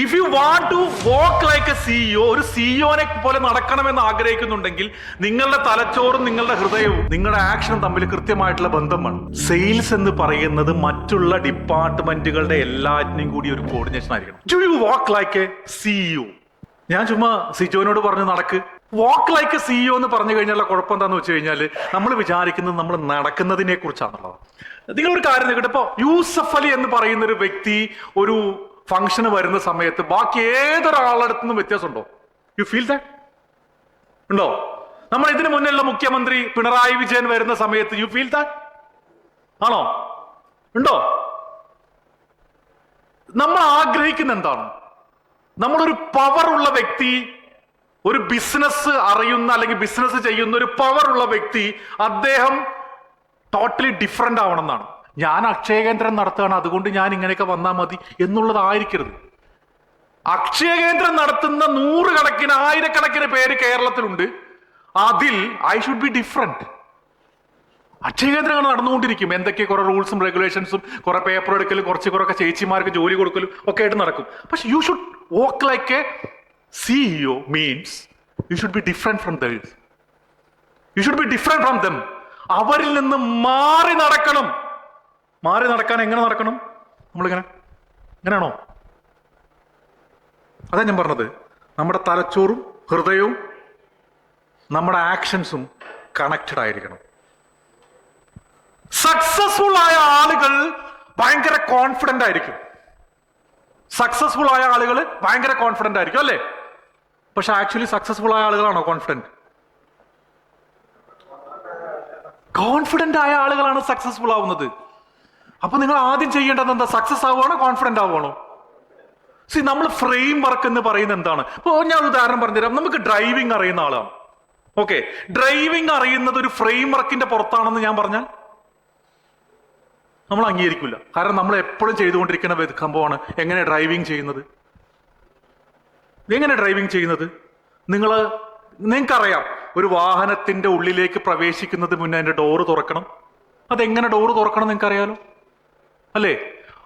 If you want to walk like a CEO, ഒരു സിഇഒനെ പോലെ നടക്കണമെന്ന് ആഗ്രഹിക്കുന്നുണ്ടെങ്കിൽ നിങ്ങളുടെ തലച്ചോറും നിങ്ങളുടെ ഹൃദയവും നിങ്ങളുടെ ആക്ഷനും തമ്മിൽ കൃത്യമായിട്ടുള്ള ബന്ധമാണ്. സെയിൽസ് എന്ന് പറയുന്നത് മറ്റുള്ള ഡിപ്പാർട്ട്മെന്റുകളുടെ എല്ലാറ്റിനും കൂടി ഒരു കോർഡിനേഷൻ ആയിരിക്കണം. Do you walk like a CEO? ഞാൻ ചുമ്മാ സിജോനോട് പറഞ്ഞു നടക്ക്. വാക്ക് ലൈക്ക് എ സിഇഒ എന്ന് പറഞ്ഞു കഴിഞ്ഞാൽ കുഴപ്പം എന്താന്ന് വെച്ച് കഴിഞ്ഞാൽ നമ്മൾ വിചാരിക്കുന്നത് നമ്മൾ നടക്കുന്നതിനെ കുറിച്ചാണുള്ളത്. നിങ്ങളൊരു കാര്യം നിൽക്കട്ടെ, ഇപ്പൊ യൂസഫ് അലി എന്ന് പറയുന്ന ഒരു വ്യക്തി ഒരു ഫംഗ്ഷന് വരുന്ന സമയത്ത് ബാക്കി ഏതൊരാളടുത്തു നിന്നും വ്യത്യാസമുണ്ടോ? You feel that? ഉണ്ടോ? നമ്മൾ ഇതിനു മുന്നിലുള്ള മുഖ്യമന്ത്രി പിണറായി വിജയൻ വരുന്ന സമയത്ത് യു ഫീൽ ദാറ്റ്? ആണോ? ഉണ്ടോ? നമ്മൾ ആഗ്രഹിക്കുന്ന എന്താണ്? നമ്മളൊരു പവർ ഉള്ള വ്യക്തി, ഒരു ബിസിനസ് അറിയുന്ന അല്ലെങ്കിൽ ബിസിനസ് ചെയ്യുന്ന ഒരു പവർ ഉള്ള വ്യക്തി, അദ്ദേഹം ടോട്ടലി ഡിഫറെന്റ് ആവണം എന്നാണ്. ഞാൻ അക്ഷയ കേന്ദ്രം നടത്തുകയാണ്, അതുകൊണ്ട് ഞാൻ ഇങ്ങനെയൊക്കെ വന്നാൽ മതി എന്നുള്ളതായിരിക്കരുത്. അക്ഷയ കേന്ദ്രം നടത്തുന്ന നൂറുകണക്കിന് ആയിരക്കണക്കിന് പേര് കേരളത്തിലുണ്ട്. അതിൽ I should be different. Akshaya കേന്ദ്രങ്ങൾ നടന്നുകൊണ്ടിരിക്കും, എന്തൊക്കെ കുറെ റൂൾസും റെഗുലേഷൻസും, കുറെ പേപ്പർ എടുക്കലും, കുറച്ചൊക്കെ ചേച്ചിമാർക്ക് ജോലി കൊടുക്കലും ഒക്കെ ആയിട്ട് നടക്കും. പക്ഷെ you should walk like a CEO means you should be different from them. You should be different from them. അവരിൽ നിന്ന് മാറി നടക്കണം. മാറി നടക്കാൻ എങ്ങനെ നടക്കണം? നമ്മളിങ്ങനെ ഇങ്ങനെയാണോ? അതാ ഞാൻ പറഞ്ഞത്, നമ്മുടെ തലച്ചോറും ഹൃദയവും നമ്മുടെ ആക്ഷൻസും കണക്റ്റഡ് ആയിരിക്കണം. സക്സസ്ഫുൾ ആയ ആളുകൾ ഭയങ്കര കോൺഫിഡന്റ് ആയിരിക്കും. സക്സസ്ഫുൾ ആയ ആളുകൾ ഭയങ്കര കോൺഫിഡന്റ് ആയിരിക്കും, അല്ലേ? പക്ഷെ ആക്ച്വലി സക്സസ്ഫുൾ ആയ ആളുകളാണോ കോൺഫിഡന്റ്? കോൺഫിഡന്റ് ആയ ആളുകളാണ് സക്സസ്ഫുൾ ആവുന്നത്. അപ്പൊ നിങ്ങൾ ആദ്യം ചെയ്യേണ്ടത് എന്താ? സക്സസ് ആവുകയാണോ കോൺഫിഡന്റ് ആവുകയാണോ? നമ്മൾ ഫ്രെയിം വർക്ക് എന്ന് പറയുന്നത് എന്താണ്? ഇപ്പൊ ഞാൻ ഒരു ഉദാഹരണം പറഞ്ഞുതരാം. നമുക്ക് ഡ്രൈവിംഗ് അറിയുന്ന ആളാണ്, ഓക്കെ. ഡ്രൈവിംഗ് അറിയുന്നത് ഒരു ഫ്രെയിം വർക്കിന്റെ പുറത്താണെന്ന് ഞാൻ പറഞ്ഞാൽ നമ്മൾ അംഗീകരിക്കില്ല. കാരണം നമ്മൾ എപ്പോഴും ചെയ്തുകൊണ്ടിരിക്കുന്ന സംഭവമാണ് എങ്ങനെ ഡ്രൈവിംഗ് ചെയ്യുന്നത്. എങ്ങനെ ഡ്രൈവിംഗ് ചെയ്യുന്നത്? നിങ്ങൾക്കറിയാം, ഒരു വാഹനത്തിന്റെ ഉള്ളിലേക്ക് പ്രവേശിക്കുന്നതിന് മുന്നേ അതിന്റെ ഡോറ് തുറക്കണം. അതെങ്ങനെ ഡോറ് തുറക്കണം നിങ്ങൾക്കറിയാലോ, അല്ലേ?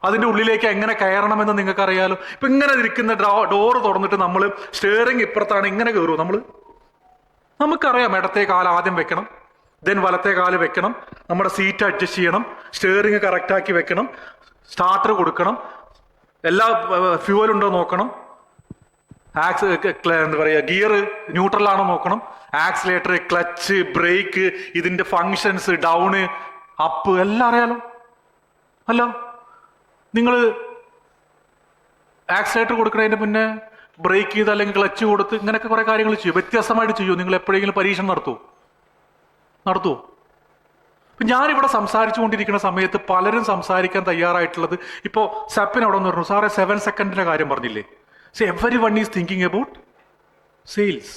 അതിന്റെ ഉള്ളിലേക്ക് എങ്ങനെ കയറണമെന്ന് നിങ്ങൾക്ക് അറിയാലോ. ഇപ്പൊ ഇങ്ങനെ ഇരിക്കുന്ന ഡോറ് തുറന്നിട്ട് നമ്മൾ സ്റ്റിയറിംഗ് ഇപ്പുറത്താണ്, ഇങ്ങനെ കയറുമോ നമ്മൾ? നമുക്കറിയാം, ഇടത്തെ കാല് ആദ്യം വെക്കണം, ദെൻ വലത്തെ കാല് വെക്കണം, നമ്മുടെ സീറ്റ് അഡ്ജസ്റ്റ് ചെയ്യണം, സ്റ്റിയറിംഗ് കറക്റ്റാക്കി വെക്കണം, സ്റ്റാർട്ടർ കൊടുക്കണം, എല്ലാ ഫ്യൂവൽ ഉണ്ടോ നോക്കണം, എന്താ പറയുക, ഗിയർ ന്യൂട്രൽ ആണോ നോക്കണം, ആക്സിലേറ്റർ, ക്ലച്ച്, ബ്രേക്ക്, ഇതിന്റെ ഫങ്ഷൻസ്, ഡൗണ്, അപ്പ് എല്ലാം അറിയാലോ. അല്ല, നിങ്ങൾ ആക്സിലേറ്റർ കൊടുക്കുന്നതിന്റെ മുന്നേ ബ്രേക്ക് ചെയ്ത് അല്ലെങ്കിൽ ക്ലച്ച് കൊടുത്ത് ഇങ്ങനെയൊക്കെ കുറെ കാര്യങ്ങൾ ചെയ്യും. വ്യത്യസ്തമായിട്ട് ചെയ്യുമോ? നിങ്ങൾ എപ്പോഴെങ്കിലും പരീക്ഷണം നടത്തുമോ? ഞാനിവിടെ സംസാരിച്ചു കൊണ്ടിരിക്കുന്ന സമയത്ത് പലരും സംസാരിക്കാൻ തയ്യാറായിട്ടുള്ളത്, ഇപ്പോ സപ്പിൻ അവിടെ നിന്ന് പറഞ്ഞു, സാറേ 7 സെക്കൻഡിന്റെ കാര്യം പറഞ്ഞില്ലേ? everyone is thinking about sales.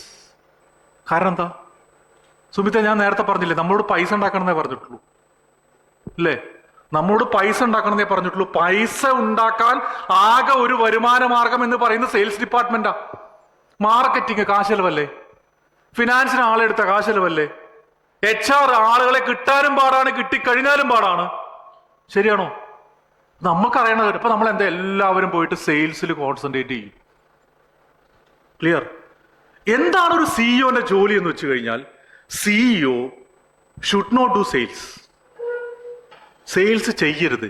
കാരണം എന്താ? സുമിത്ത, ഞാൻ നേരത്തെ പറഞ്ഞില്ലേ, നമ്മളോട് പൈസ ഉണ്ടാക്കണമെന്നേ പറഞ്ഞിട്ടുള്ളൂ, അല്ലേ? നമ്മളോട് പൈസ ഉണ്ടാക്കണമെന്നേ പറഞ്ഞിട്ടുള്ളൂ. പൈസ ഉണ്ടാക്കാൻ ആകെ ഒരു വരുമാന മാർഗം എന്ന് പറയുന്നത് സെയിൽസ് ഡിപ്പാർട്ട്മെന്റാ. മാർക്കറ്റിംഗ് കാശലവല്ലേ? ഫിനാൻസിന് ആളെടുത്ത കാശലവല്ലേ? HR ആളുകളെ കിട്ടാനും പാടാണ്, കിട്ടിക്കഴിഞ്ഞാലും പാടാണ്. ശരിയാണോ? നമുക്കറിയണത്. ഇപ്പൊ നമ്മൾ എന്താ, എല്ലാവരും പോയിട്ട് സെയിൽസിൽ കോൺസെൻട്രേറ്റ് ചെയ്യും. ക്ലിയർ? എന്താണ് ഒരു സിഇഒന്റെ ജോലി എന്ന് വെച്ച് കഴിഞ്ഞാൽ, CEO should not do sales. Sales ചെയ്യരുത്.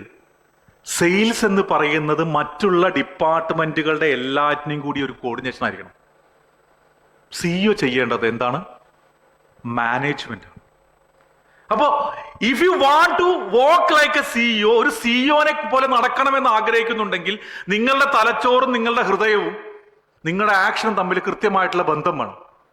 സെയിൽസ് എന്ന് പറയുന്നത് മറ്റുള്ള ഡിപ്പാർട്ട്മെന്റുകളുടെ എല്ലാറ്റിനും കൂടി ഒരു കോർഡിനേഷൻ ആയിരിക്കണം. സിഇഒ ചെയ്യേണ്ടത് എന്താണ്? മാനേജ്മെന്റ്. അപ്പോ if you want to walk like a CEO, ഒരു സിഇഒനെ പോലെ നടക്കണമെന്ന് ആഗ്രഹിക്കുന്നുണ്ടെങ്കിൽ നിങ്ങളുടെ തലച്ചോറും നിങ്ങളുടെ ഹൃദയവും നിങ്ങളുടെ ആക്ഷനും തമ്മിൽ കൃത്യമായിട്ടുള്ള ബന്ധം വേണം.